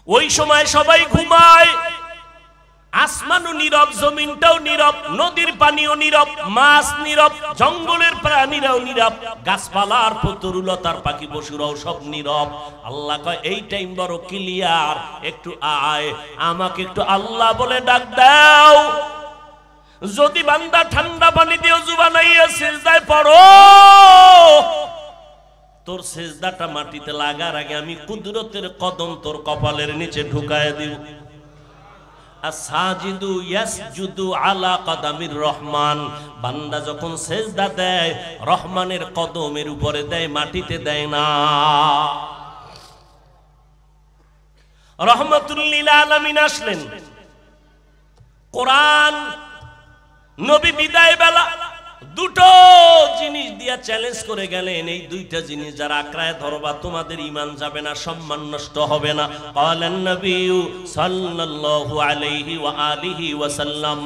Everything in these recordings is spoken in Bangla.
ওই সময় সবাই ঘুমায়, আসমানও নীরব, জমিনটাও নীরব, নদীর পানিও নীরব, মাছ নীরব, জঙ্গলের প্রাণীরাও নীরব, গাছপালার তরুলতার পাখি পশুরাও সব নীরব। আল্লাহ কয় এই টাইম বড় ক্লিয়ার, একটু আয়, আমাকে একটু আল্লাহ বলে ডাক দাও। যদি বান্দা ঠান্ডা পানি দিয়ে ওযু বানাইয়া সিজদায় পড়ো, তোর সিজদাটা মাটিতে লাগার আগে আমি কুদরতের কদম তোর কপালের নিচে ঢুকায় দিব। আসাজিদু ইয়াসজুদু আলা কদামির রহমান, বান্দা যখন সিজদা দেয় রহমানের কদমের উপরে দেয়, মাটিতে দেয় না। রহমাতুল লিল আলামিন আসলেন, কোরআন নবী বিদায় বেলা দুটো জিনিস দিয়া চ্যালেঞ্জ করে গেলেন, এই দুইটা জিনিস যারা আঁকড়ায় ধরবা তোমাদের ঈমান যাবে না, সম্মান নষ্ট হবে না। ক্বালান নবী সাল্লাল্লাহু আলাইহি ওয়া আলিহি ওয়া সাল্লাম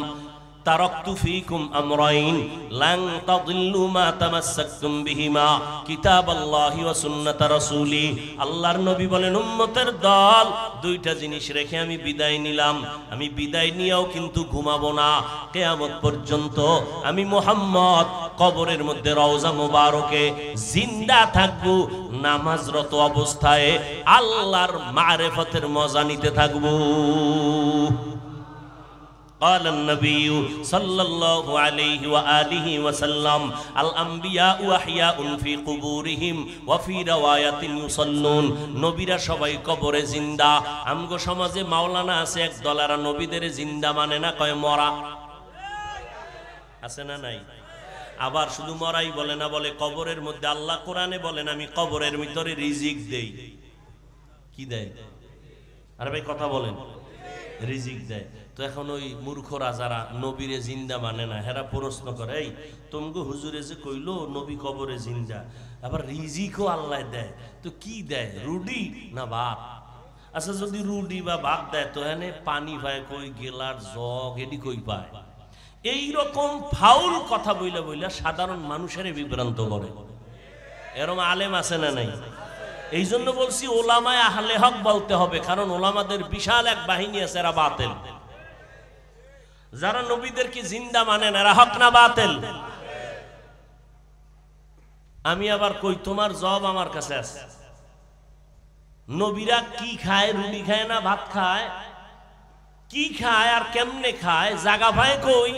তারাকতু ফীকুম আমরাইন লান তাদিল্লু মা তামাসসাকতুম বিহিমা কিতাবাল্লাহি ওয়া সুন্নাত রাসূলি। আল্লাহর নবী বলেন, উম্মতের দল, দুইটা জিনিস রেখে আমি বিদায় নিলাম। আমি বিদায় নিয়েও কিন্তু ঘুমাবো না, কিয়ামত পর্যন্ত আমি মুহাম্মদ কবরের মধ্যে রওজা মুবারকে জিন্দা থাকবো, নামাজরত অবস্থায় আল্লাহর মারিফতের মজা নিতে থাকবো। قال النبي صلى الله عليه وآله وسلم الأنبياء أحياء في قبورهم وفي رواية يصلون। নবীরা সবাই কবরে জিন্দা। আমগো সমাজে মাওলানা আছে এক দলারা নবীদের জিন্দা মানে না, কয় মরা। আছে না নাই? আবার শুধু মরাই বলে না, বলে কবরের মধ্যে আল্লাহ কোরআনে বলেন আমি কবরের ভিতরে রিজিক দেই। কি দেয়? আরে ভাই কথা বলেন, রিজিক দেয়। তো এখন ওই মূর্খরা যারা নবীরে জিন্দা মানে না, হেরা প্রশ্ন করে, এই তোমগো হুজুরে যে কইলো নবী কবরে জিন্দা, আবার রিজিকও আল্লাহ দেয়, তো কি দেয়, রুডি না ভাত? আচ্ছা যদি রুডি বা ভাত দেয় তো এনে পানি পায় কই, গেলার জগ এডি কই পায়? এইরকম ফাউল কথা বইলা বইলা সাধারণ মানুষের বিভ্রান্ত করে। এরকম আলেম আছে না নাই? এই জন্য বলছি ওলামায়ে আহলে হক বলতে হবে, কারণ ওলামাদের বিশাল এক বাহিনী আছে, এরা বাতিল। যারা নবীদেরকে জিন্দা মানেন এরা হক না বাতিল? আমি আবার কই, তোমার জবাব আমার কাছে আছে। নবীরা কি খায়? রুটি খায় না ভাত খায়? কি খায় আর কেমনে খায়? জাগা ভাই কই?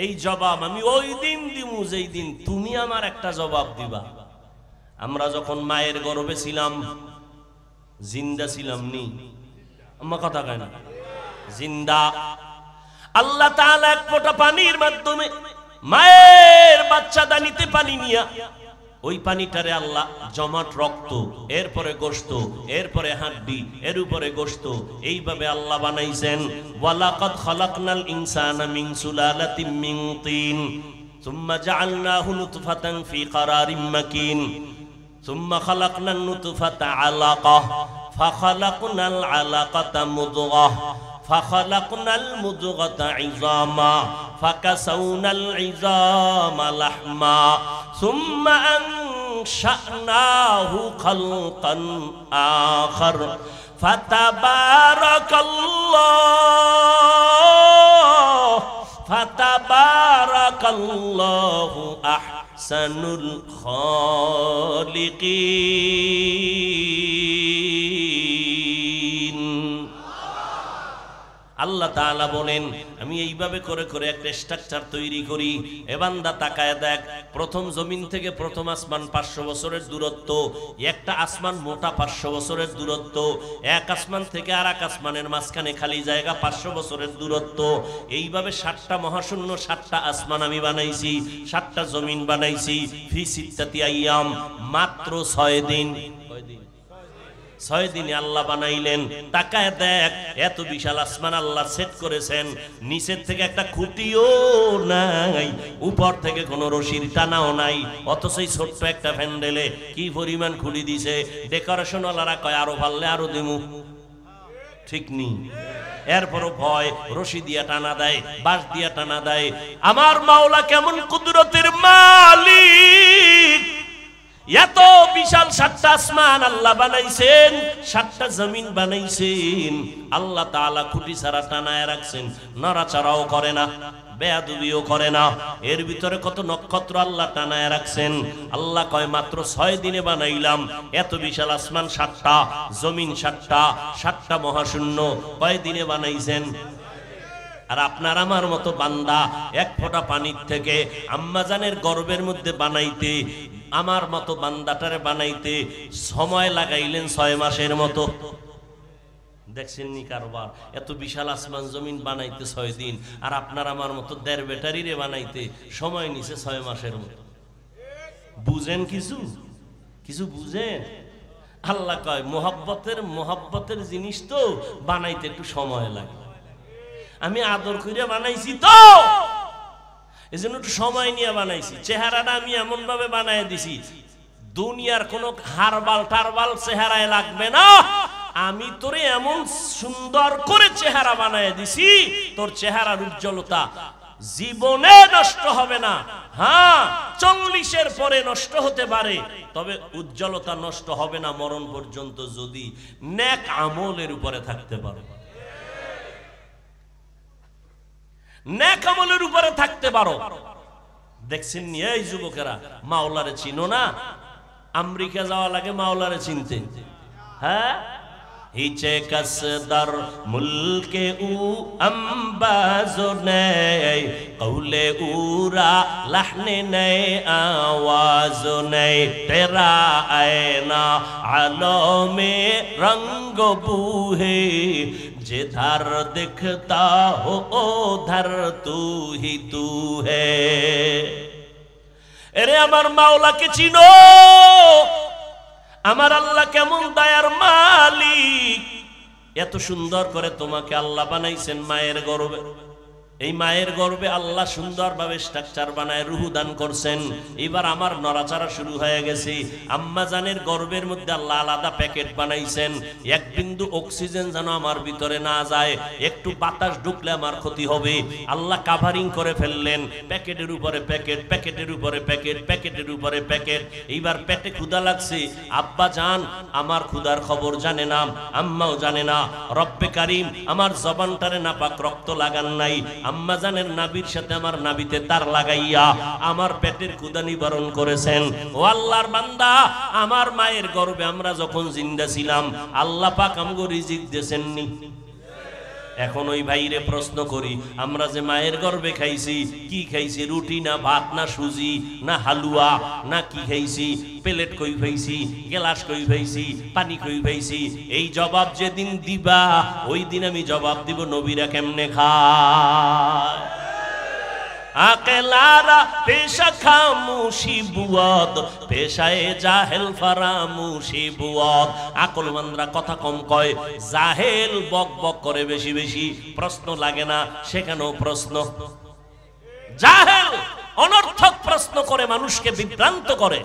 এই জবাব আমি ওই দিন দিমু যেই দিন তুমি আমার একটা জবাব দিবা। আমরা যখন মায়ের গর্ভে ছিলাম জিন্দা ছিলাম নি? আমার কথা কয় না? জিন্দা। আল্লাহ তাআলা এক ফোঁটা পানির মাধ্যমে মায়ের বাচ্চা দানিতে পানি নিয়া ওই পানিটারে আল্লাহ জমাট রক্ত, এরপরে গোশত, এরপরে হাড্ডি, এর উপরে গোশত, এইভাবে আল্লাহ বানাইছেন। ওয়ালাকাদ খালাকনাল ইনসানা মিন সুলালাতিন মিন তিন সুম্মা জাআলনাহু নুতফাতান ফি কারারিম মাকিন সুম্মা খালাকনান নুতফাতা আলাকাহ ফাখালাকনাল আলাকাতা মুদগাহ فخلقنا المضغة عظاما فكسونا العظام لحما ثم أنشأناه خلقا آخر فتبارك الله أحسن الخالقين। আল্লাহ তাআলা বলেন আমি এইভাবে করে করে একটা স্ট্রাকচার তৈরি করি। এ বান্দা তাকায় দেখ, প্রথম জমিন থেকে প্রথম আসমান 500 বছরের দূরত্ব, একটা আসমান মোটা 500 বছরের দূরত্ব, এক আসমান থেকে আর এক আসমানের মাঝখানে খালি জায়গা 500 বছরের দূরত্ব। এইভাবে 7টা মহাশূন্য, 7টা আসমান আমি বানাইছি, 7টা জমিন বানাইছি। ফি সিত্তাতি আইয়াম, মাত্র 6 দিন। 6 দিনে আল্লাহ বানাইলেন। তাকায় দেখ, এত বিশাল আসমান আল্লাহ সেট করেছেন, নিচের থেকে একটা খুঁটিও নাই, উপর থেকে কোনো রশির টানাও নাই, অথচ এই ছোট্ট একটা প্যান্ডেলে কি পরিমাণ খুলি দিছে। ডেকোরেশন ওয়ালারা কয় আরো ভাললে আরো দিমু, ঠিক নি? এরপরও ভয়, রশি দিয়া টানা দেয়, বাঁশ দিয়া টানা দেয়। আমার মাওলা কেমন কুদরতের মালিক! এত বিশাল 7টা আসমান আল্লাহ বানাইছেন, 7টা জমিন বানাইছেন। আল্লাহ তাআলা খুঁটি ছাড়া টানায় রাখছেন, নড়াচড়াও করে না, বেয়াদবিও করে না। এর ভিতরে কত নক্ষত্র আল্লাহ টানায় রাখছেন। আল্লাহ কয় মাত্র 6 দিনে বানাইলাম এত বিশাল আসমান 7টা, জমিন 7টা, 7টা মহাশূন্য কয় দিনে বানাইছেন? আর আপনার আমার মতো বান্দা এক ফোঁটা পানির থেকে আম্মাজানের গর্ভের মধ্যে বানাইতে, আমার মতো বান্দাটারে বানাইতে সময় লাগাইলেন 6 মাসের মতো। দেখছেন নি কারবার? এত বিশাল আসমান জমিন বানাইতে 6 দিন, আর আপনার আমার মতো 1.5 ব্যাটারিরে বানাইতে সময় নিছে 6 মাসের মতো। বুঝেন কিছু? কিছু বুঝেন? আল্লাহ কয় মোহাব্বতের জিনিস তো বানাইতে একটু সময় লাগে। আমি আদর কইরা বানাইছি তো, এজন্য একটু সময় নিয়ে বানাইছি। চেহারাটা আমি এমন ভাবে বানায় দিছি, দুনিয়ার কোনো হারবাল টারবাল চেহারায় লাগবে না। আমি তোরে এমন সুন্দর করে চেহারা বানায় দিছি, তোর চেহারার উজ্জ্বলতা জীবনে নষ্ট হবে না। হ্যাঁ, 40-এর পরে নষ্ট হতে পারে, তবে উজ্জ্বলতা নষ্ট হবে না মরণ পর্যন্ত, যদি নেক আমলের উপরে থাকতে পারো। নেক আমলের উপরে থাকতে পারো। দেখছেন নি এই যুবকেরা, মাওলারে চিনো না? আমেরিকা যাওয়া লাগে মাওলারে চিনতে। হ্যাঁ, হিচে কসদার মুলকে উ আম্বাজো নেই, কৌলে উরা লাহনে নেই, আওয়াজো নেই, তেরা আয়না আলো মে রঙ্গ বুহে, जिधर दिखता हो उधर तू ही तू है। এরে আমার মাওলাকে চিনো, আমার আল্লাহ কেমন দয়ার মালিক। এত সুন্দর করে তোমাকে আল্লাহ বানাইছেন মায়ের গর্ভে। এই মায়ের গর্ভে আল্লাহ সুন্দরভাবে স্ট্রাকচার বানায় রূহ দান করছেন। এবার আমার নড়াচড়া শুরু হয়ে গেছে। আম্মা জানের গর্ভের মধ্যে আল্লাহ আলাদা প্যাকেট বানাইছেন, এক বিন্দু অক্সিজেন যেন আমার ভিতরে না যায়, একটু বাতাস ঢুকলে আমার ক্ষতি হবে। আল্লাহ কাভারিং করে ফেললেন, প্যাকেটের উপরে প্যাকেট, প্যাকেটের উপরে প্যাকেট, প্যাকেটের উপরে প্যাকেট। এইবার পেটে ক্ষুধা লাগছে, আব্বা জান আমার ক্ষুধার খবর জানে না, আম্মাও জানে না। রব্বে কারিম আমার জবানটারে নাপাক রক্ত লাগান নাই, আম্মা জানের নাবির সাথে আমার নাবিতে তার লাগাইয়া আমার পেটের ক্ষুধা নিবারণ করেছেন। ও আল্লাহর বান্দা, আমার মায়ের গর্ভে আমরা যখন জিন্দা ছিলাম আল্লাহ পাক আমগো রিজিক দিয়েছেননি? এখন ওই ভাইরে প্রশ্ন করি, আমরা যে মায়ের গর্ভে খাইছি, কি খাইছি? রুটি না ভাত না সুজি না হালুয়া না কি খাইছি? প্লেট কই খাইছি, গ্লাস কই খাইছি, পানি কই খাইছি? এই জবাব যেদিন দিবা ওই দিন আমি জবাব দিব নবীরা কেমনে খায়। আকেলারা পেশা খামুশি বুয়াদ, পেশায় জাহেল ফারামুশি বুয়াদ। আকলমানরা কথা কম কয়, জাহেল বক বক করে বেশি বেশি, প্রশ্ন লাগে না সেখানেও প্রশ্ন। জাহেল অনর্থক প্রশ্ন করে মানুষকে বিভ্রান্ত করে।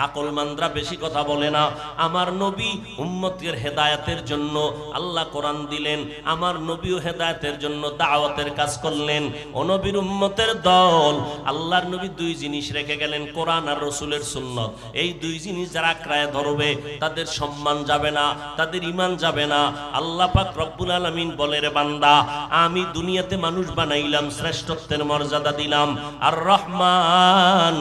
আকলমানরা বেশি কথা বলে না। আমার নবী উম্মতের হেদায়েতের জন্য আল্লাহ কোরআন দিলেন, আমার নবীও হেদায়েতের জন্য দাওয়াতের কাজ করলেন। ও নবীর উম্মতের দল, আল্লাহর নবী 2 জিনিস রেখে গেলেন, কোরআন আর রাসূলের সুন্নাত। এই 2 জিনিস যারা আঁকড়ায় ধরবে তাদের সম্মান যাবে না, তাদের ঈমান যাবে না। আল্লাহ পাক রব্বুল আলামিন বলে, রে বান্দা, আমি দুনিয়াতে মানুষ বানাইলাম, শ্রেষ্ঠত্বের মর্যাদা দিলাম। আর রহমান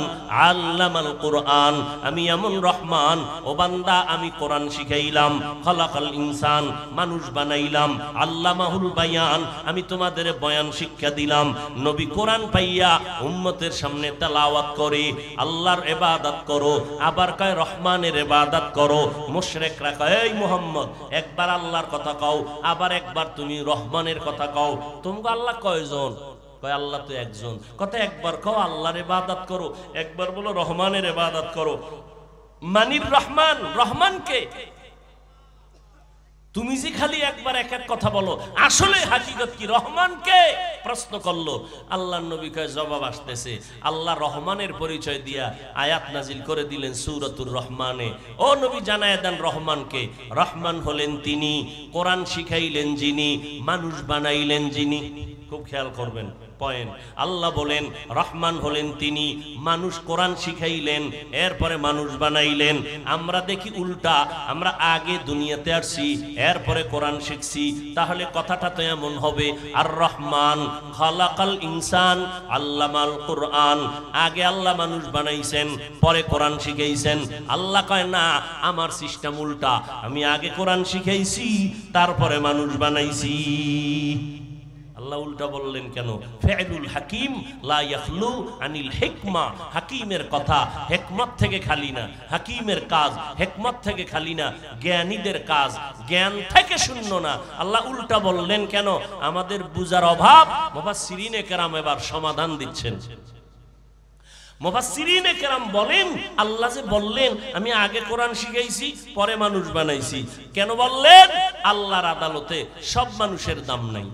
আল্লামাল কুরআন, আমি এমন রহমান, ও বান্দা আমি কোরআন শিখাইলাম। খলাকাল ইনসান, মানুষ বানাইলাম। আল্লামাহুল বায়ান, আমি তোমাদের বয়ান শিক্ষা দিলাম। নবী কোরআন পাইয়া উম্মতের সামনে তেলাওয়াত করে আল্লাহর ইবাদত করো, আবার কয় রহমানের ইবাদত করো। মুশরিকরা কয়, এই মুহাম্মদ একবার আল্লাহর কথা কও, আবার একবার তুমি রহমানের কথা কও। তোমরা আল্লাহ কয়জন? কয় আল্লাহ তো একজন। কথা একবার কও আল্লাহর ইবাদত করো, একবার বলো রহমানের ইবাদত করো। মানির রহমান, রহমানকে তুমি যে খালি একবার এক এক কথা বলো, আসলে হাকিকত কি? রহমানকে প্রশ্ন করলো। আল্লাহর নবী কয় জবাব আসতেছে। আল্লাহ রহমানের পরিচয় দিয়া আয়াত নাজিল করে দিলেন সূরাতুর রহমানে। ও নবী জানায় দেন রহমানকে। রহমান হলেন তিনি, কোরআন শিখাইলেন যিনি, মানুষ বানাইলেন যিনি। খুব খেয়াল করবেন। পয়েন্ট। আল্লাহ বলেন রহমান হলেন তিনি, মানুষ কোরআন শিখাইলেন, এরপরে মানুষ বানাইলেন। আমরা দেখি উল্টা, আমরা আগে দুনিয়াতে আসছি, এরপরে কোরআন শিখছি। তাহলে কথাটা তো এমন হবে, আর রহমান খালাকাল ইনসান আল্লামাল কোরআন, আগে আল্লাহ মানুষ বানাইছেন, পরে কোরআন শিখাইছেন। আল্লাহ কয় না, আমার সিস্টেম উল্টা, আমি আগে কোরআন শিখাইছি, তারপরে মানুষ বানাইছি। আল্লাহ উল্টা বললেন কেন? ফিআলুল হাকিম লা ইয়াখলু আনিল হিকমা, হাকিমের কথা হিকমত থেকে খালি না, হাকিমের কাজ হিকমত থেকে খালি না, জ্ঞানীদের কাজ জ্ঞান থেকে শূন্য না। আল্লাহ উল্টা বললেন কেন? আমাদের বুঝার অভাব। মুফাসসিরিনে কেরাম এবার সমাধান দিচ্ছেন। মুফাসসিরিনে কেরাম বলেন, আল্লাহ যে বললেন আমি আগে কোরআন শিখাইছি, পরে মানুষ বানাইছি, কেন বললেন? আল্লাহর আদালতে সব মানুষের দাম নাই,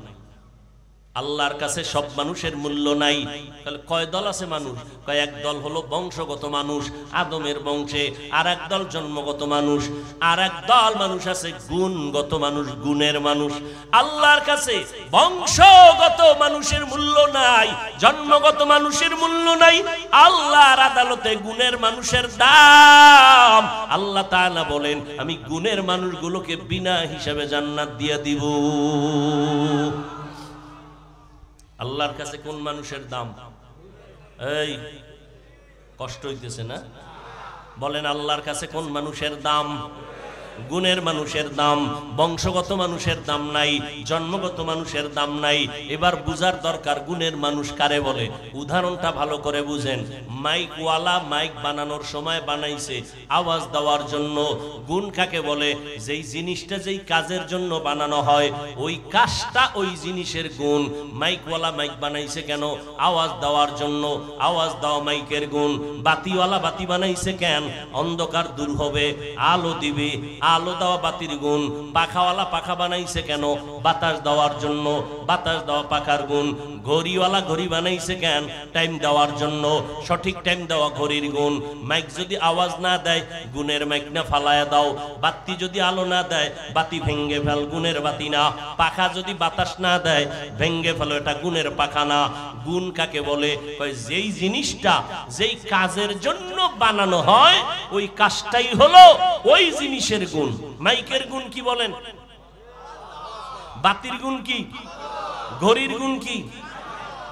আল্লাহর কাছে সব মানুষের মূল্য নাই। তাহলে কয় দল আছে মানুষ? কয় এক দল হলো বংশগত মানুষ, আদমের বংশে, আর এক দল জন্মগত মানুষ, আর এক দল মানুষ আছে গুণগত মানুষ, গুণের মানুষ। আল্লাহর কাছে বংশগত মানুষের মূল্য নাই, জন্মগত মানুষের মূল্য নাই, আল্লাহর আদালতে গুণের মানুষের দাম। আল্লাহ তাআলা বলেন আমি গুণের মানুষগুলোকে বিনা হিসাবে জান্নাত দিয়ে দিব। আল্লাহর কাছে কোন মানুষের দাম? এই কষ্ট হইতেছে না? বলেন আল্লাহর কাছে কোন মানুষের দাম? গুণের মানুষের দাম। বংশগত মানুষের দাম নাই, জন্মগত মানুষের দাম নাই। এবার বুঝার দরকার গুণের মানুষ কারে বলে। উদাহরণটা ভালো করে বুঝেন। মাইকওয়ালা মাইক বানানোর সময় বানাইছে আওয়াজ দেওয়ার জন্য। গুণ কাকে বলে? যেই জিনিসটা যেই কাজের জন্য বানানো হয়, ওই কাজটা ওই জিনিসের গুণ। মাইকওয়ালা মাইক বানাইছে কেন? আওয়াজ দেওয়ার জন্য, আওয়াজ দেওয়া মাইকের গুণ। বাতিওয়ালা বাতি বানাইছে কেন? অন্ধকার দূর হবে, আলো দিবে, আলো দেওয়া বাতির গুণ। পাখাওয়ালা পাখা বানাইছে কেন? বাতাস দেওয়ার জন্য, বাতাস দেওয়া পাখার গুণ। ঘড়িওয়ালা ঘড়ি বানাইছে কেন? টাইম দেওয়ার জন্য, সঠিক টাইম দেওয়া ঘড়ির গুণ। মাইক যদি আওয়াজ না দেয়, গুণের মাইক না, ফালায়া দাও। বাতি যদি আলো না দেয়, বাতি ভেঙ্গে ফেল, গুণের বাতি না। পাখা যদি বাতাস না দেয়, ভেঙ্গে ফেলো, এটা গুণের পাখা না। গুণ কাকে বলে? যেই জিনিসটা যেই কাজের জন্য বানানো হয়, ওই কাজটাই হলো ওই জিনিসের গুণ। মাইকের গুণ কি বলেন? বাতির গুণ কি? ঘড়ির গুণ কি?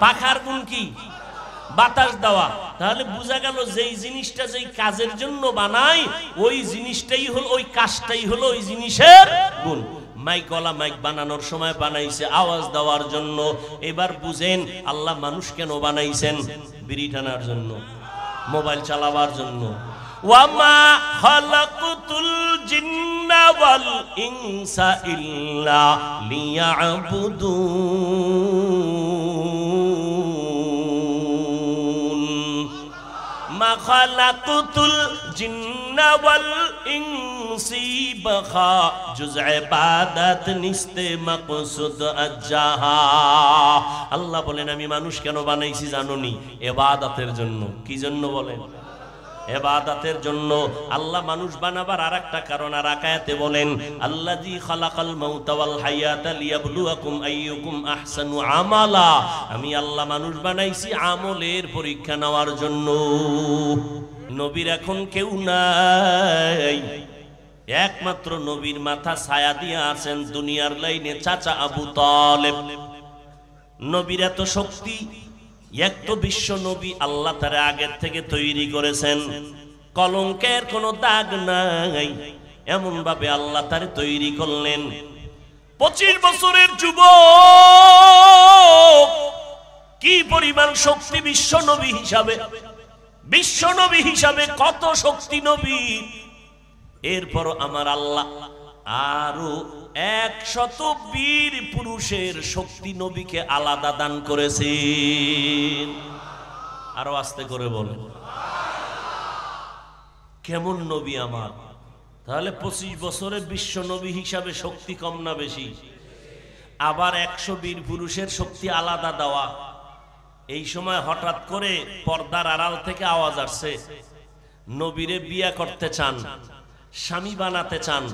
পাখার গুণ কি? বাতাস দেওয়া। তাহলে বোঝা গেল যেই জিনিসটা যেই কাজের জন্য বানাই, ওই জিনিসটাই হলো, ওই কাজটাই হলো ওই জিনিসের গুণ। মাইকওয়ালা মাইক বানানোর সময় বানাইছে আওয়াজ দেওয়ার জন্য। এবার বুঝেন আল্লাহ মানুষ কেন বানাইছেন? বিড়ি টানার জন্য, মোবাইল চালাবার জন্য। ওয়ামা খালাকতুল জিন্না ওয়াল ইনসা ইল্লা লিয়াবুদুন। মা খালাকতুল জিন্না ওয়াল ইনসি বাখা জুজ ইবাদত নিস্তে মাকসুদ আজ্জাহা। আল্লাহ বলেন আমি মানুষ কেন বানাইছি জানোনি? ইবাদতের জন্য। কি জন্য বলেন? ইবাদতের জন্য। আল্লাহ মানুষ বানাবার আরেকটা কারণ আর আয়াতে বলেন আল্লাযী খালাকাল মাউতা ওয়াল হায়াতা লিয়াবলুয়াকুম আইয়ুকুম আহসানু আমালা। আমি আল্লাহ মানুষ বানাইছি আমলের পরীক্ষা নেওয়ার জন্য। নবীর এখন কেউ নাই, একমাত্র নবীর মাথা ছায়া দিয়ে আছেন দুনিয়ার লাইনে চাচা আবু তালেব। নবীর এত শক্তি, এক তো বিশ্ব নবী আল্লাহ তার আগের থেকে তৈরি করেছেন, কলঙ্কের কোনো দাগ নাই, এমন ভাবে আল্লাহ তার তৈরি করলেন। 25 বছরের যুবক, কি পরিমাণ শক্তি বিশ্ব নবী হিসাবে, বিশ্ব নবী হিসাবে কত শক্তি নবী। এরপর আমার আল্লাহ আরো 100 বীর পুরুষের শক্তি নবীকে আলাদা দান করেছেন। আরো আস্তে করে বলেন কেমন নবী আমার। তাহলে 25 বছরে বিশ্ব নবী হিসাবে শক্তি কম না বেশি? আবার 100 বীর পুরুষের শক্তি আলাদা দেওয়া। এই সময় হঠাৎ করে পর্দার আড়াল থেকে আওয়াজ আসছে, নবীরে বিয়া করতে চান, স্বামী বানাতে চান।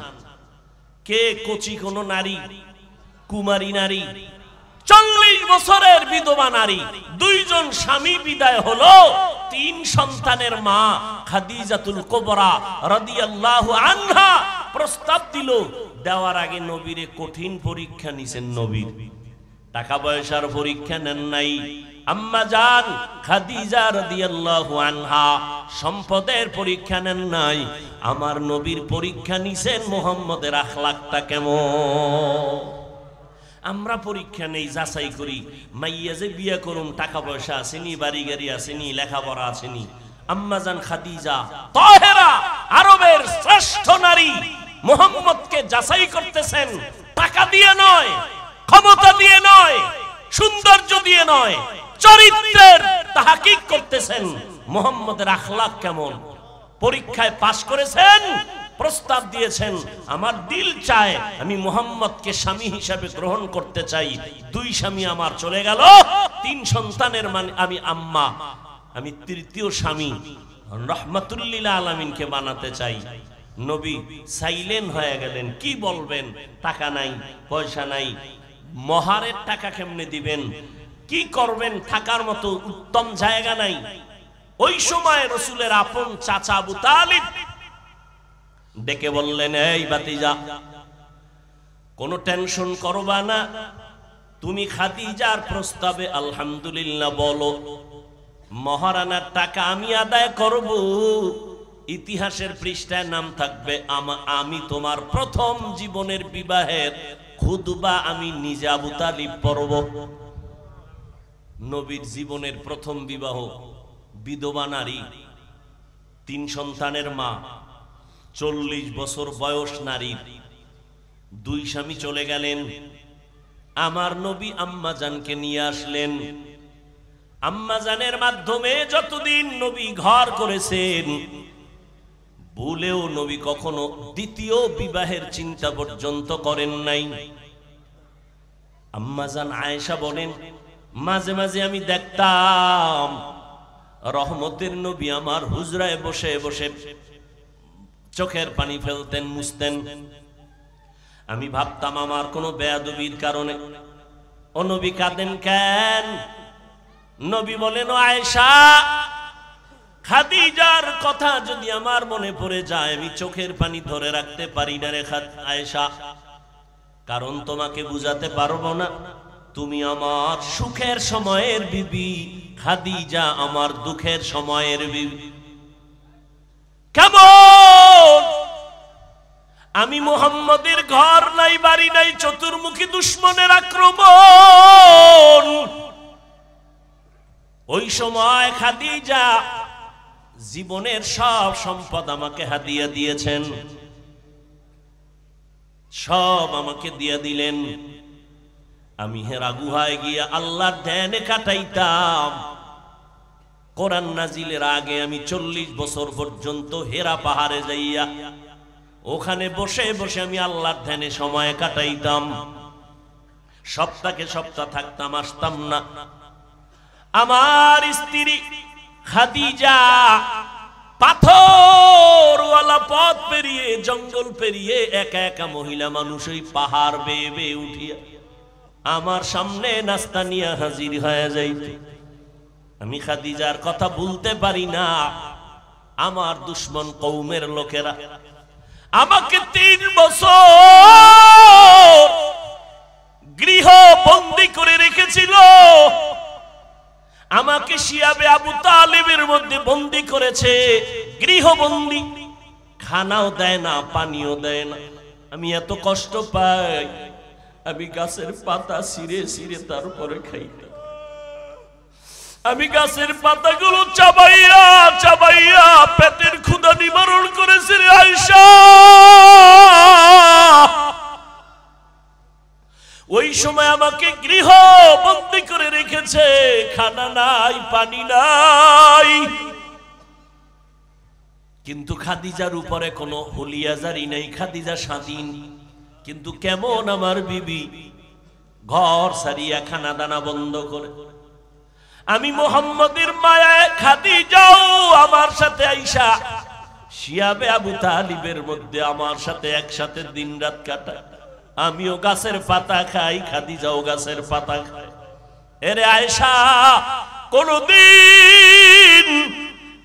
কে? কচি কোন নারী, কুমারী নারী, 40 বছরের বিধবা নারী, 2 জন স্বামী বিদায় হলো, 3 সন্তানের মা খাদিজাতুল কুবরা রাদিয়াল্লাহু আনহা প্রস্তাব দিল। দেওয়ার আগে নবীরে কঠিন পরীক্ষা নিছেন। নবীর টাকা পয়সার পরীক্ষা নেন নাই। আম্মা জান খাদিজা রাদিয়াল্লাহু আনহা সম্পদের পরীক্ষা নেন নাই। আমার নবীর পরীক্ষা নিছেন মুহাম্মদের আখলাকটা কেমন। আমরা পরীক্ষা নেই, যাচাই করি। মাইয়া যে বিয়ে করুন, টাকা পয়সা আসেনি, বাড়ি গাড়ি আসেনি, লেখাপড়া আসেনি। আম্মা জান খাদিজা তাহেরা, আরবের শ্রেষ্ঠ নারী, মুহাম্মদকে যাচাই করতেছেন। টাকা দিয়ে নয়, ক্ষমতা দিয়ে নয়, সৌন্দর্য দিয়ে নয়, চরিত্রের তাহকিক করতেছেন। মুহাম্মদের আখলাক কেমন। পরীক্ষায় পাশ করেছেন, প্রস্তাব দিয়েছেন, আমার দিল চায় আমি মুহাম্মদকে স্বামী হিসাবে গ্রহণ করতে চাই। 2 স্বামী আমার চলে গেল, 3 সন্তানের মানে আমি আম্মা, আমি 3য় স্বামী রাহমাতুল লিল আলামিনকে বানাতে চাই। নবী সাইলেন্ট হয়ে গেলেন। কি বলবেন? টাকা নাই, পয়সা নাই, মহারের টাকা কেমনে দিবেন, কি করবেন, থাকার মতো উত্তম জায়গা নাই। ওই সময় রাসূলের আপন চাচা আবু তালিব ডেকে বললেন, এই ভাতিজা, কোনো টেনশন করবা না, তুমি খাদিজার প্রস্তাবে আলহামদুলিল্লাহ বলো, মহারানার টাকা আমি আদায় করব। ইতিহাসের পৃষ্ঠায় নাম থাকবে আমি তোমার প্রথম জীবনের বিবাহের খুতবা আমি নিজে আবু তালিব পড়ব। নবীর জীবনের প্রথম বিবাহ, বিধবা নারী, 3 সন্তানের মা, 40 বছর বয়স নারীর, 2 স্বামী চলে গেলেন। আমার নবী আম্মা জানকে নিয়ে আসলেন। আম্মা জানের মাধ্যমে যতদিন নবী ঘর করেছেন, ভুলেও নবী কখনো দ্বিতীয় বিবাহের চিন্তা পর্যন্ত করেন নাই। আম্মা জান আয়েশা বলেন, মাঝে মাঝে আমি দেখতাম রহমতের নবী আমার হুজরায় বসে বসে চোখের পানি ফেলতেন, মুছতেন। আমি ভাবতাম আমার কোনো বেয়াদবির কারণে। ও নবী কাঁদেন কেন? নবী বলেন, ও আয়েশা, খাদিজার কথা যদি আমার মনে পড়ে যায় আমি চোখের পানি ধরে রাখতে পারি না রে আয়েশা। কারণ তোমাকে বুঝাতে পারবো না, তুমি আমার সুখের সময়ের বিবি, খাদিজা আমার দুঃখের সময়ের বিবি। কেমন আমি মুহাম্মদের ঘর নাই, বাড়ি নাই, চতুর্মুখী দুশমনের আক্রমণ। ওই সময় খাদিজা জীবনের সব সম্পদ আমাকে হাদিয়া দিয়েছেন, সব আমাকে দিয়ে দিলেন। আমি হেরা গুহায় গিয়া আল্লাহর ধ্যানে কাটাইতাম। কোরআন নাজিলের আগে আমি 40 বছর পর্যন্ত হেরা পাহাড়ে যাইয়া ওখানে বসে বসে আমি আল্লাহর ধ্যানে সময় কাটাইতাম। সপ্তাহে সপ্তাহ থাকতাম, আসতাম না। আমার স্ত্রী খাদিজা পাথরওয়ালা পথ পেরিয়ে, জঙ্গল পেরিয়ে, একা একা মহিলা মানুষ ওই পাহাড় বেয়ে বেয়ে উঠিয়া আমার সামনে নাস্তা নিয়ে হাজির হয়ে যাইত। আমি খাদিজার কথা ভুলতে পারি না। আমার দুশমন কওমের লোকেরা আমাকে 3 বছর গৃহ বন্দী করে রেখেছিল। আমাকে শিয়াবে আবু তালিবের মধ্যে বন্দী করেছে, গৃহবন্দী। খানাও দেয় না, পানিও দেয় না। আমি এত কষ্ট পাই, আমি গাছের পাতা ছিঁড়ে ছিঁড়ে তারপরে খাইতাম। আমি গাছের পাতাগুলো চাবাইয়া চাবাইয়া পেটের ক্ষুধা নিবারণ করেছি রে আয়েশা। ওই সময় আমাকে গৃহ বন্দী করে রেখেছে, খানা নাই, পানি নাই। কিন্তু খাদিজার উপরে কোনো হুলিয়াজারি নাই, খাদিজা স্বাধীন। কিন্তু কেমন আমার বিবি ঘর সারিয়া খানা দানা বন্ধ করে। আমি মুহাম্মদের মায়ায় খাদিজাও আমার সাথে আইসা শিয়াবে আবু তালিবের মধ্যে আমার সাথে একসাথে দিন রাত কাটায়। আমিও গাছের পাতা খাই, খাদিজাও গাছের পাতা খায়। এরে আয়েশা, কোনদিন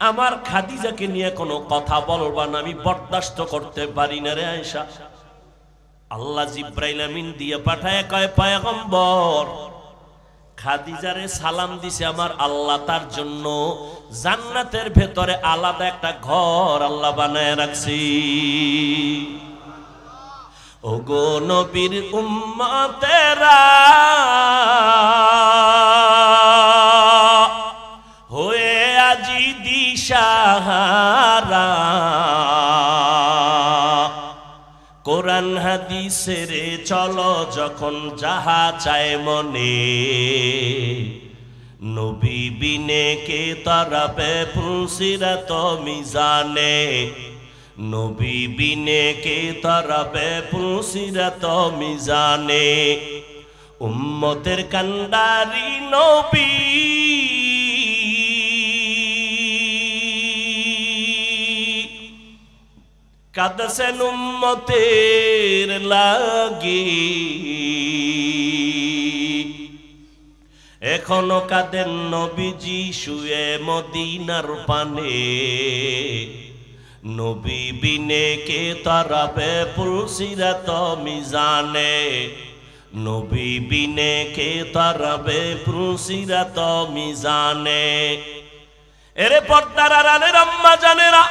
আমার খাদিজাকে নিয়ে কোনো কথা বলবা না, আমি বরদাস্ত করতে পারি না রে আয়েশা। আল্লাহ জিব্রাইল আমিন দিয়ে পাঠায়, কয় পয়গম্বর, খাদিজারে সালাম দিছে আমার আল্লাহ, তার জন্য জান্নাতের ভেতরে আলাদা একটা ঘর আল্লাহ বানায় রাখছি। ওগো নবীর উম্মতেরা, হয়ে আজি দিশাহারা, কোরআন হাদিসের চলো যখন যাহা চায় মনে, নবী বিনে কে তারাবে ফুলসিরাত মিজানে, নবী বিনে কে তারাবে ফুলসিরাত মিজানে। উম্মতের কান্ডারি নবী, কাঁদছেন উম্মতের লাগি, এখনো কাঁদেন নবীজি শুয়ে মদিনার পানে, নবী বিনে কে তারাবে ফুলসিরাত মিজানে, নবী বিনে কে তারাবে ফুলসিরাত মিজানে। এরে পর্দার আড়ালের আম্মা জানেরা,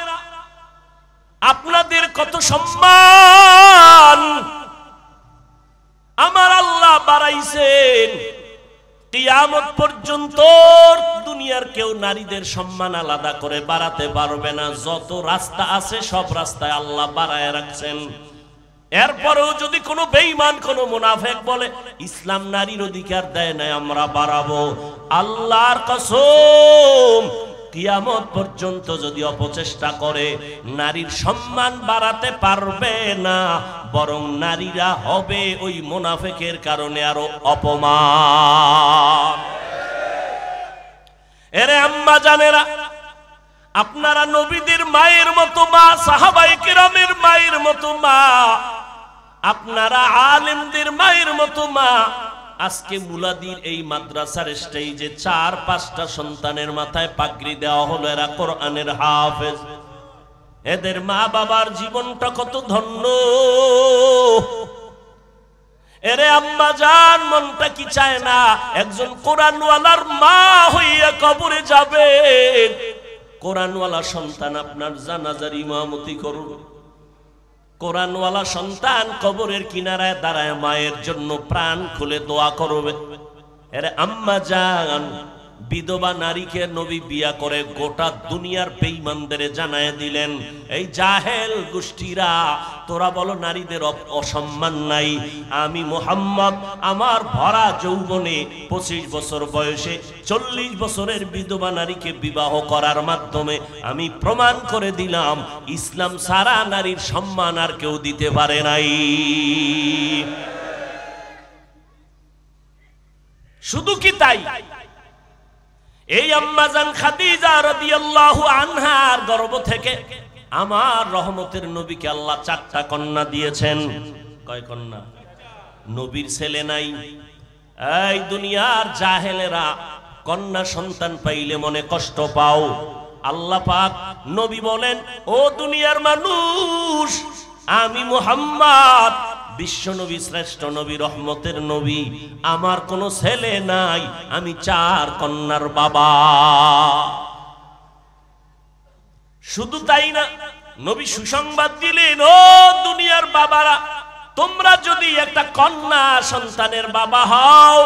আপনাদের কত সম্মান আমার আল্লাহ বাড়াইছেন। কিয়ামত পর্যন্ত দুনিয়ার কেউ নারীদের সম্মান আলাদা করে বাড়াতে পারবে না। যত রাস্তা আছে সব রাস্তায় আল্লাহ বাড়ায় রাখছেন। এরপরেও যদি কোনো বেঈমান, কোনো মুনাফিক বলে ইসলাম নারীর অধিকার দেয় না, আমরা বাড়াবো, আল্লাহর কসম কিয়ামত পর্যন্ত যদি অপচেষ্টা করে নারীর সম্মান বাড়াতে পারবে না, বরং নারীরা হবে ওই মুনাফিকের কারণে আরো অপমান। এরে আম্মা জানেরা, আপনারা নবীদের মায়ের মতো মা, সাহাবায়ে কেরামের মায়ের মতো মা, আপনারা আলেমদের মায়ের মতো মা। আজকে মুলাদির এই মাদ্রাসার স্টেজে 4-5টা সন্তানের মাথায় পাগড়ি দেওয়া হলো, এরা কোরআনের হাফেজ। এদের মা বাবার জীবনটা কত ধন্য। এরে আম্মা জান, মনটা কি চায় না একজন কোরআনওয়ালার মা হইয়া কবরে যাবে? কোরআনওয়ালা সন্তান আপনার জানাজার ইমামতি করুন। কোরআনওয়ালা সন্তান কবরের কিনারায় দাঁড়ায় মায়ের জন্য প্রাণ খুলে দোয়া করবে। এরে আম্মা জান, বিধবা নারীকে নবী বিয়া করে গোটা দুনিয়ার বেঈমানদের জানায় দিলেন, এই জাহেল গোষ্ঠীরা, তোরা বলো নারীদের অসম্মান নাই, আমি মুহাম্মদ আমার ভরা যৌবনে 25 বছর বয়সে 40 বছরের বিধবা নারীকে বিবাহ করার মাধ্যমে আমি প্রমাণ করে দিলাম ইসলাম সারা নারীর সম্মান আর কেউ দিতে পারে নাই। শুধু কি তাই, এই আম্মাজান খাদিজা রাদিয়াল্লাহু আনহার গর্ভ থেকে আমার রহমতের নবীকে আল্লাহ 4টা কন্যা দিয়েছেন। কয় কন্যা? নবীর ছেলে নাই। এই দুনিয়ার জাহেলেরা কন্যা সন্তান পাইলে মনে কষ্ট পাও। আল্লাহ পাক নবী বলেন, ও দুনিয়ার মানুষ, আমি মুহাম্মদ বিশ্ব নবী, শ্রেষ্ঠ নবী, রহমতের নবী, আমার কোনো ছেলে নাই, আমি 4 কন্যার বাবা। শুধু তাই না, নবী সুসংবাদ দিলেন, ও দুনিয়ার বাবারা, তোমরা যদি একটা কন্যা সন্তানের বাবা হও,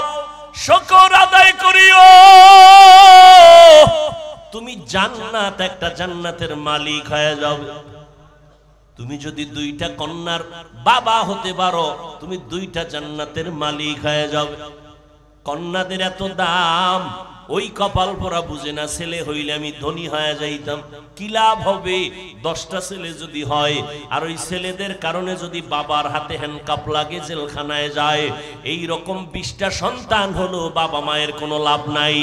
শুকর আদায় করিও, তুমি জান্নাত, একটা জান্নাতের মালিক হয়ে যাবে। তুমি যদি 2টা কন্যার বাবা হতে পারো, তুমি 2টা জান্নাতের মালিক হয়ে যাবে। কন্যাদের এত দাম, ওই কপাল পরা বুঝে না, ছেলে হইলে আমি ধনী হয়ে যাইতাম। কি লাভ হবে 10টা ছেলে যদি হয়, আর ওই ছেলেদের কারণে যদি বাবার হাতে হ্যান্ডকাপ লাগে, জেলখানায় যায়। এই রকম 20টা সন্তান হলো বাবা মায়ের কোনো লাভ নাই।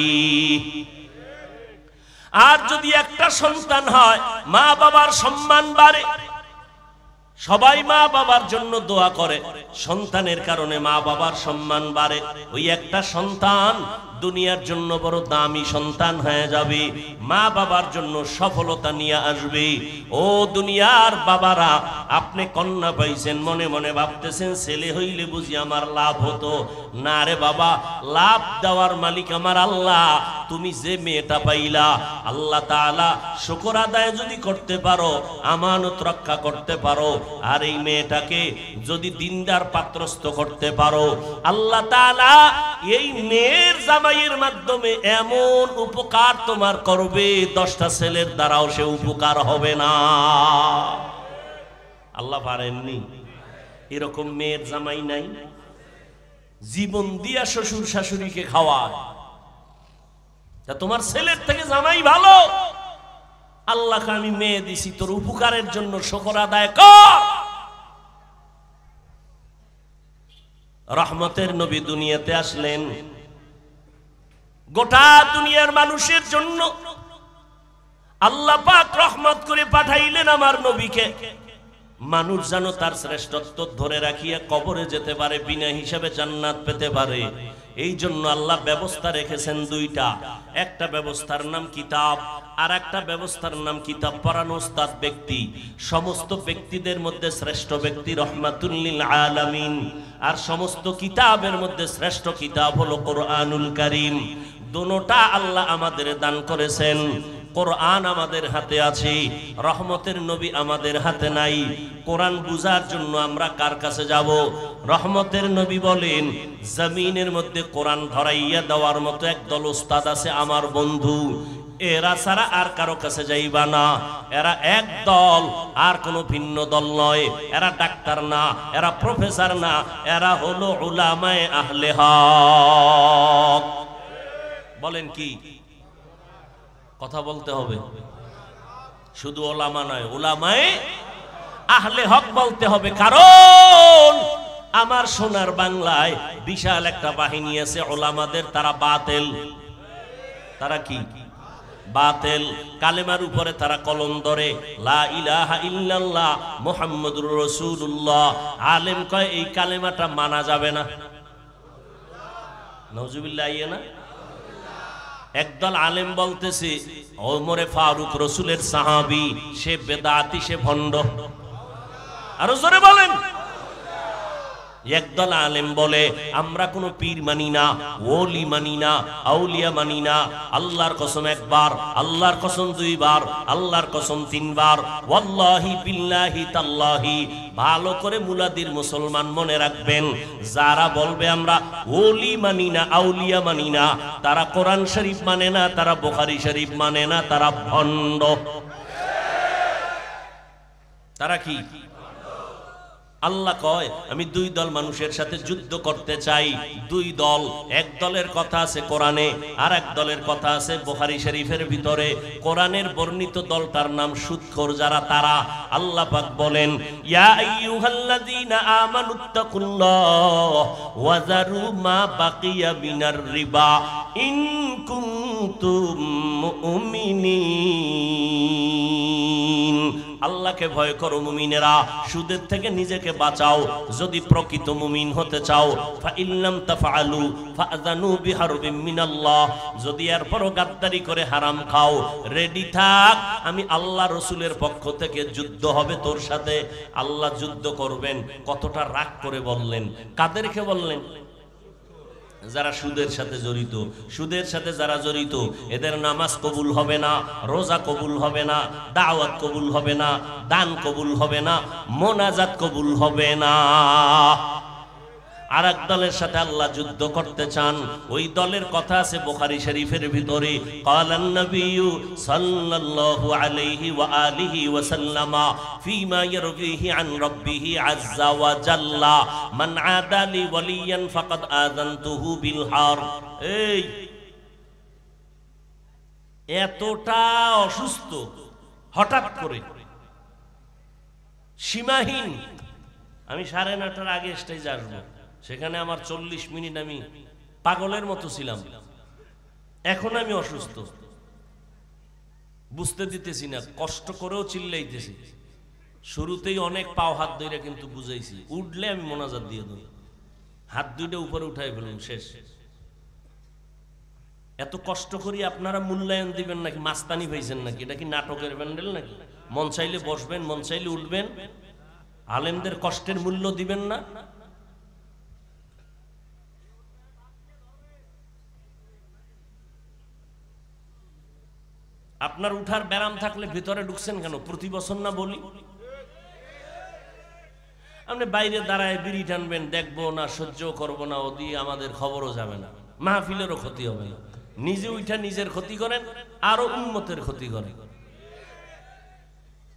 আর যদি একটা সন্তান হয়, মা বাবার সম্মান বাড়ে। সবাই মা বাবার জন্য দোয়া করে, সন্তানের কারণে মা বাবার সম্মান বাড়ে। ওই একটা সন্তান দুনিয়ার জন্য বড় দামি সন্তান হয়ে যাবে, মা বাবার জন্য সফলতা নিয়ে আসবে। ও দুনিয়ার বাবারা, আপনি কন্যা পাইছেন, মনে মনে ভাবতেছেন ছেলে হইলে বুঝি আমার লাভ হতো। না রে বাবা, লাভ দেওয়ার মালিক আমার আল্লাহ। তুমি যে মেয়েটা পাইলা, আল্লাহ তাআলা শুকর আদায় যদি করতে পারো, আমানত রক্ষা করতে পারো, আর এই মেয়েটাকে যদি দিনদার পাত্রস্থ করতে পারো, আল্লাহ তাআলা এই মেয়ের জামাইয়ের মাধ্যমে এমন উপকার তোমার করবে, 10টা ছেলের দ্বারাও সে উপকার হবে না। আল্লাহ পারেননি? এরকম মেয়ের জামাই নাই? জীবন দিয়া শ্বশুর শাশুড়িকে খাওয়ায়, তা তোমার ছেলের থেকে জামাই ভালো। আল্লাহকে আমি মেয়ে দিছি তোর উপকারের জন্য, শুকর আদায় কর। রহমতের নবী দুনিয়াতে আসলেন গোটা দুনিয়ার মানুষের জন্য। আল্লাহ পাক রহমত করে পাঠাইলেন আমার নবীকে, মানুষ যেন তার শ্রেষ্ঠত্ব ধরে রাখিয়া কবরে যেতে পারে, বিনা হিসাবে জান্নাত পেতে পারে। এই জন্য আল্লাহ ব্যবস্থা রেখেছেন দুইটা। একটা ব্যবস্থার নাম কিতাব, আর একটা ব্যবস্থার নাম কিতাব পড়ানো উস্তাদ ব্যক্তি। সমস্ত ব্যক্তিদের মধ্যে শ্রেষ্ঠ ব্যক্তি রহমাতুল লিল আলামিন, আর সমস্ত কিতাবের মধ্যে শ্রেষ্ঠ কিতাব হলো কোরআনুল কারীম। দুটোটা আল্লাহ আমাদের দান করেছেন। কোরআন আমাদের হাতে আছে, রহমতের নবী আমাদের হাতে নাই। কোরআন বুঝার জন্য আমরা কার কাছে যাব? রহমতের নবী বলেন, জমিনের মধ্যে কোরআন ধরাইয়া দেওয়ার মতো একদল উস্তাদ আছে আমার বন্ধু, এরা ছাড়া আর কারো কাছে যাইবা না। এরা এক দল, আর কোনো ভিন্ন দল নয়। এরা ডাক্তার না, এরা প্রফেসর না, এরা হলো উলামায়ে আহলে হক। বলেন কি? কথা বলতে হবে, শুধু ওলামা নয়, উলামায়ে আহলে হক বলতে হবে। কারণ আমার সোনার বাংলায় বিশাল একটা বাহিনী আছে ওলামাদের, তারা বাতিল। তারা কি? বাতিল। কালেমার উপরে তারা কলম ধরে, লা ইলাহা ইল্লাল্লাহ মুহাম্মাদুর রাসূলুল্লাহ। আলেম কয় এই কালেমাটা মানা যাবে না। নাউজুবিল্লাহ। ইয়ে না, একদল আলেম বলতেছে ওমরে ফারুক রসুলের সাহাবী, সে বেদাতি, সে ভণ্ড। আরো জোরে বলেন। একদল আলেম বলে আমরা কোনো পীর মানি না, ওলি মানি না, আউলিয়া মানি না। আল্লাহর কসম একবার, আল্লাহর কসম দুইবার, আল্লাহর কসম তিনবার, ওয়াল্লাহি বিল্লাহি তাল্লাহি। ভালো করে মুলাদির মুসলমান মনে রাখবেন, যারা বলবে আমরা ওলি মানি না, আউলিয়া মানি না, তারা কোরআন শরীফ মানে না, তারা বুখারী শরীফ মানে না, তারা ভণ্ড। তারা কি? আল্লাহ কয় আমি দুই দল মানুষের সাথে যুদ্ধ করতে চাই। দুই দল, এক দলের কথা আছে কোরআনে, আর এক দলের কথা আছে বুখারী শরীফের ভিতরে। কোরআনের বর্ণিত দলটার নাম সুদখোর যারা, তারা। আল্লাহ পাক বলেন, ইয়া আইয়ুহাল্লাযীনা আমানুত্তাকুল্লাহ ওয়া যারু মা বাকিয়া মিনার রিবা ইন কুনতুম মুমিনিন। আল্লাহকে ভয় করো মুমিনেরা, সুদের থেকে নিজেকে বাঁচাও যদি প্রকৃত মুমিন হতে চাও। ফাইল্লাম তাফআলু ফাযানু বিহারবিম মিনাল্লাহ। যদি এরপরও গাদ্দারি করে হারাম খাও, রেডি থাক, আমি আল্লাহ রসুলের পক্ষ থেকে যুদ্ধ হবে তোর সাথে। আল্লাহ যুদ্ধ করবেন। কতটা রাগ করে বললেন। কাদেরকে বললেন? যারা সুদের সাথে জড়িত। সুদের সাথে যারা জড়িত, এদের নামাজ কবুল হবে না, রোজা কবুল হবে না, দাওয়াত কবুল হবে না, দান কবুল হবে না, মোনাজাত কবুল হবে না। আর এক দলের সাথে আল্লাহ যুদ্ধ করতে চান। ওই দলের কথা আছে বুখারী শরীফের ভিতরে, ক্বালান নবিয়্যু সাল্লাল্লাহু আলাইহি ওয়া আলিহি ওয়া সাল্লামা ফীমা ইয়ারবিহি আন রাব্বিহি আযজা ওয়া জাল্লা মান আদা লি ওয়ালিয়ান ফাকাদ আযানতুহু বিল হারব। এই এতটা অসুস্থ, হঠাৎ করে সীমাহীন। আমি 9:30টার আগে স্টেজে আসবো, সেখানে আমার 40 মিনিট আমি পাগলের মতো ছিলাম। এখন আমি অসুস্থ, বুঝতে দিতেছি না, কষ্ট করেও চিল্লাইতেছি। শুরুতেই অনেক পাও হাত ধরে কিন্তু বুঝাইছি, উঠলে আমি মোনাজাত দিয়ে দেব। হাত দুইটা উপরে উঠাই ফেলুন, শেষ। এত কষ্ট করি আপনারা মূল্যায়ন দিবেন নাকি মাস্তানি পাইছেন নাকি? এটা কি নাটকের প্যান্ডেল নাকি? মন চাইলে বসবেন, মন চাইলে উঠবেন, আলেমদের কষ্টের মূল্য দিবেন না? আপনার উঠার ব্যারাম থাকলে ভিতরে ঢুকছেন কেন? প্রতি বছর না বলি আপনি বাইরে দাঁড়ায় বিড়ি টানবেন, দেখবো না, সহ্য করবো না, ওদি আমাদের খবরও যাবে না, মাহফিলেরও ক্ষতি হবে না। নিজে উঠা নিজের ক্ষতি করেন, আরো উম্মতের ক্ষতি করেন।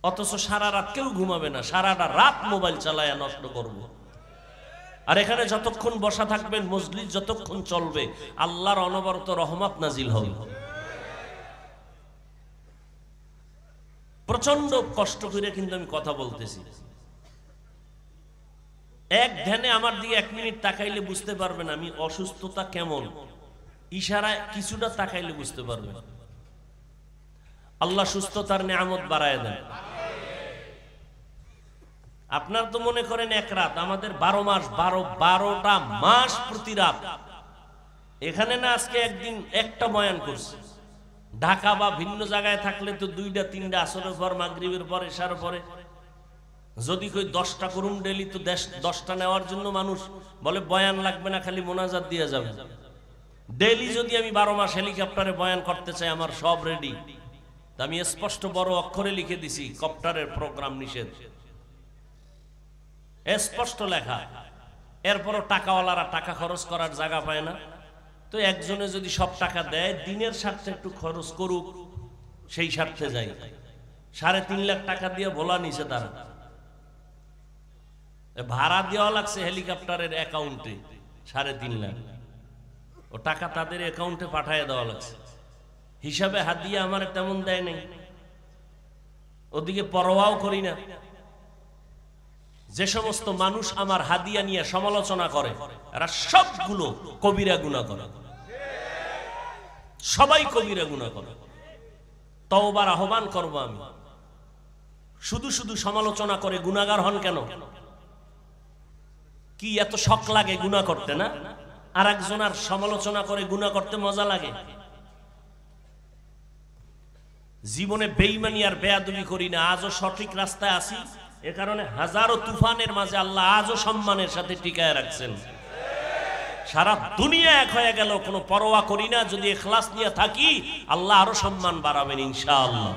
অথচ সারা রাত কেউ ঘুমাবে না, সারাটা রাত মোবাইল চালায়া নষ্ট করব। আর এখানে যতক্ষণ বসা থাকবেন, মজলিস যতক্ষণ চলবে, আল্লাহর অনবরত রহমত নাজিল হবে। প্রচন্ড কষ্ট করে কিন্তু আমি কথা বলতেছি। এক ধ্যানে আমার দিকে 1 মিনিট তাকাইলে বুঝতে পারবেন আমি অসুস্থতা কেমন, ইশারায় কিছুটা তাকাইলে বুঝতে পারবেন। আল্লাহ সুস্থতার নিয়ামত বাড়ায় দেন। আপনার তো মনে করেন এক রাত, আমাদের 12 মাস, 12টা মাস প্রতি রাত। এখানে না আজকে একদিন একটা বয়ান করছে। ঢাকা বা ভিন্ন জায়গায় থাকলে তো 2টা 3টা আসরের পর, মাগরিবের পর, এশার পরে যদি কই 10টা করুন ডেলি, তো 10টা নেওয়ার জন্য মানুষ বলে বয়ান লাগবে না, খালি মোনাজাত দিয়ে যাবে। ডেলি যদি আমি 12 মাস হেলিকপ্টারে বয়ান করতে চাই, আমার সব রেডি। আমি স্পষ্ট বড় অক্ষরে লিখে দিছি, কপ্টারের প্রোগ্রাম নিষেধ, স্পষ্ট লেখা। এরপরও টাকাওয়ালারা টাকা খরচ করার জায়গা পায় না, তো একজনে যদি সব টাকা দেয়, দিনের স্বার্থে একটু খরচ করুক, সেই স্বার্থে যাই। 3.5 লাখ টাকা দিয়ে ভোলা নিছে তারা, ভাড়া দেওয়া লাগছে হেলিকপ্টারের অ্যাকাউন্টে 3.5 লাখ। ও টাকা তাদের অ্যাকাউন্টে পাঠিয়ে দেওয়া লাগছে। হিসাবে হাদিয়া আমার তেমন দেয় নাই, ওদিকে পরোয়াও করি না। যে সমস্ত মানুষ আমার হাদিয়া নিয়ে সমালোচনা করে, এরা সবগুলো কবিরা গুনাহ করে, সবাই কবিরা গুনাহ করে। তওবার আহ্বান করব আমি। শুধু শুধু সমালোচনা করে গুনাহগার হন কেন? কি এত শখ লাগে গুনাহ করতে? না, আর একজনের সমালোচনা করে গুনাহ করতে মজা লাগে। জীবনে বেঈমানি আর বেয়াদবি করি না, আজও সঠিক রাস্তায় আছি। এ কারণে হাজারো তুফানের মাঝে আল্লাহ আজও সম্মানের সাথে টিকায় রাখছেন। সারা দুনিয়া এক হয়ে গেল, কোনো পরোয়া করি না। যদি ইখলাস নিয়ে থাকি, আল্লাহ আরো সম্মান বাড়াবেন ইনশাআল্লাহ।